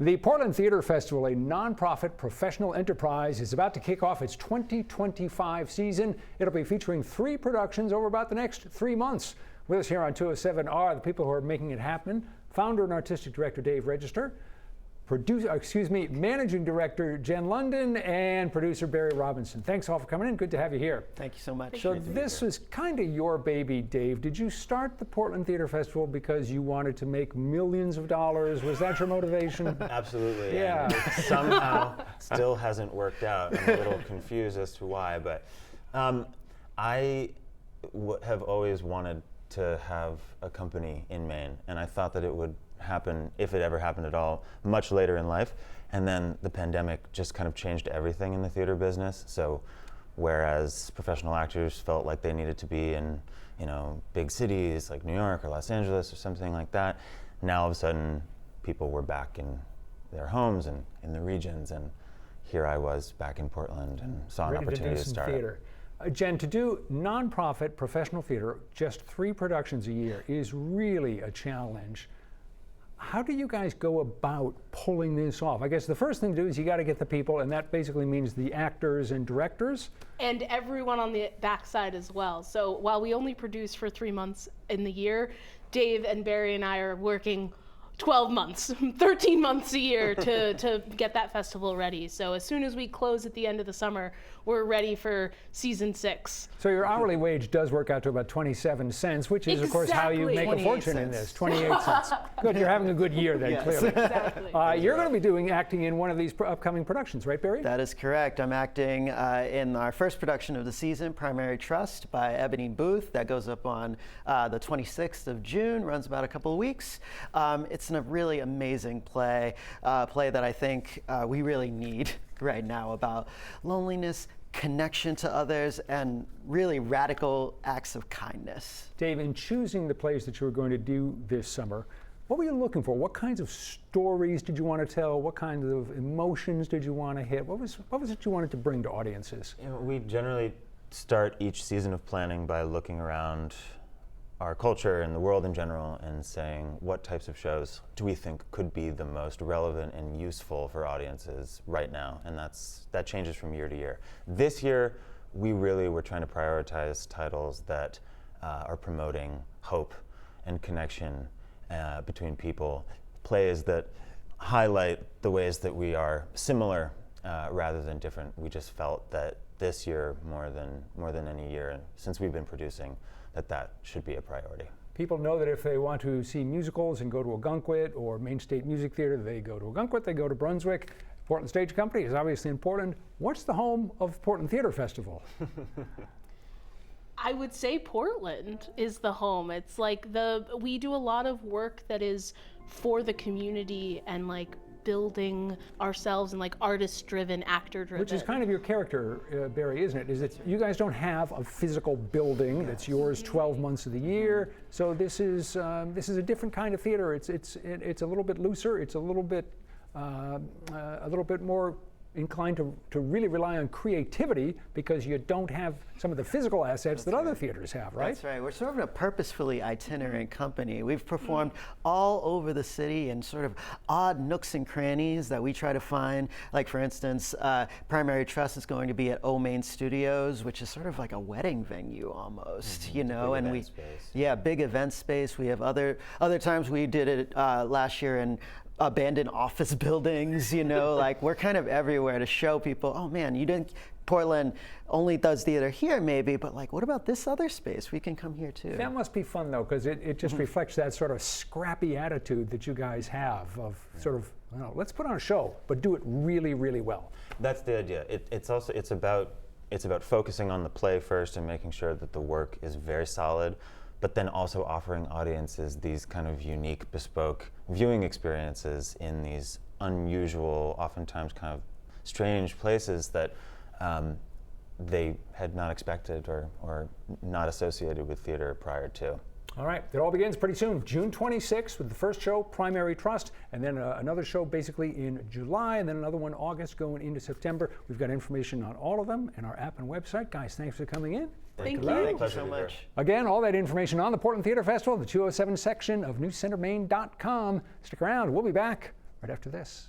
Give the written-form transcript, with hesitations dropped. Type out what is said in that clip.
The Portland Theater Festival, a nonprofit professional enterprise, is about to kick off its 2025 season. It'll be featuring 3 productions over about the next 3 months. With us here on 207 are the people who are making it happen. Founder and artistic director Dave Register, managing director Jen London, and producer Barry Robinson. Thanks all for coming in. Good to have you here. Thank you so much. So this was kind of your baby, Dave. Did you start the Portland Theater Festival because you wanted to make millions of dollars? Was that your motivation? Absolutely. Yeah. And it somehow still hasn't worked out. I'm a little confused as to why, but I have always wanted to have a company in Maine, and I thought that it would happen, if it ever happened at all, much later in life. And then the pandemic just kind of changed everything in the theater business. So whereas professional actors felt like they needed to be in, big cities like New York or Los Angeles or something like that, now all of a sudden people were back in their homes and in the regions, and here I was back in Portland and saw an opportunity to start theater. Jen, to do nonprofit professional theater, just 3 productions a year is really a challenge. How do you guys go about pulling this off? I guess the first thing to do is you got to get the people, and that basically means the actors and directors. And everyone on the backside as well. So while we only produce for 3 months in the year, Dave and Barry and I are working 12 months, 13 months a year to get that festival ready. So as soon as we close at the end of the summer, we're ready for season 6. So your hourly wage does work out to about 27 cents, which is, of course, how you make a fortune in this. 28 cents. Good, you're having a good year then, clearly. Exactly. You're going to be doing acting in one of these upcoming productions, right, Barry? That is correct. I'm acting in our first production of the season, Primary Trust by Ebony Booth. That goes up on the 26th of June, runs about a couple of weeks. It's a really amazing play that I think we really need right now, about loneliness, connection to others, and really radical acts of kindness. Dave, in choosing the plays that you were going to do this summer, what were you looking for? What kinds of stories did you want to tell? What kinds of emotions did you want to hit? What was it you wanted to bring to audiences? We generally start each season of planning by looking around our culture and the world in general and saying, what types of shows do we think could be the most relevant and useful for audiences right now? And that changes from year to year. This year, we really were trying to prioritize titles that are promoting hope and connection between people, plays that highlight the ways that we are similar rather than different. We just felt that this year, more than any year since we've been producing, that should be a priority. People know that if they want to see musicals and go to Ogunquit or Maine State Music Theater, they go to Ogunquit, they go to Brunswick. Portland Stage Company is obviously in Portland. What's the home of Portland Theater Festival? I would say Portland is the home. It's like we do a lot of work that is for the community and like building ourselves and like artist-driven, actor-driven. Which is kind of your character, Barry, isn't it? Is it you guys don't have a physical building that's yours 12 months of the year, so this is a different kind of theater. It's a little bit looser. It's a little bit more inclined to really rely on creativity because you don't have some of the physical assets that other theaters have, right? That's right. We're sort of a purposefully itinerant company. We've performed all over the city in sort of odd nooks and crannies that we try to find. Like, for instance, Primary Trust is going to be at O Main Studios, which is sort of like a wedding venue almost, Big event space. Yeah, big event space. We have other times we did it last year in abandoned office buildings, like we're kind of everywhere to show people, oh man, Portland only does theater here maybe, but like, what about this other space? We can come here too. That must be fun though, because it just reflects that sort of scrappy attitude that you guys have of sort of, let's put on a show, but do it really, really well. That's the idea. It's about focusing on the play first and making sure that the work is very solid, but then also offering audiences these kind of unique, bespoke viewing experiences in these unusual, oftentimes kind of strange places that they had not expected or not associated with theater prior to. All right, it all begins pretty soon, June 26th with the first show, Primary Trust, and then another show basically in July, and then another one August going into September. We've got information on all of them in our app and website. Guys, thanks for coming in. Thank you. Thank you so much. Again, all that information on the Portland Theater Festival, the 207 section of newscentermaine.com. Stick around, we'll be back right after this.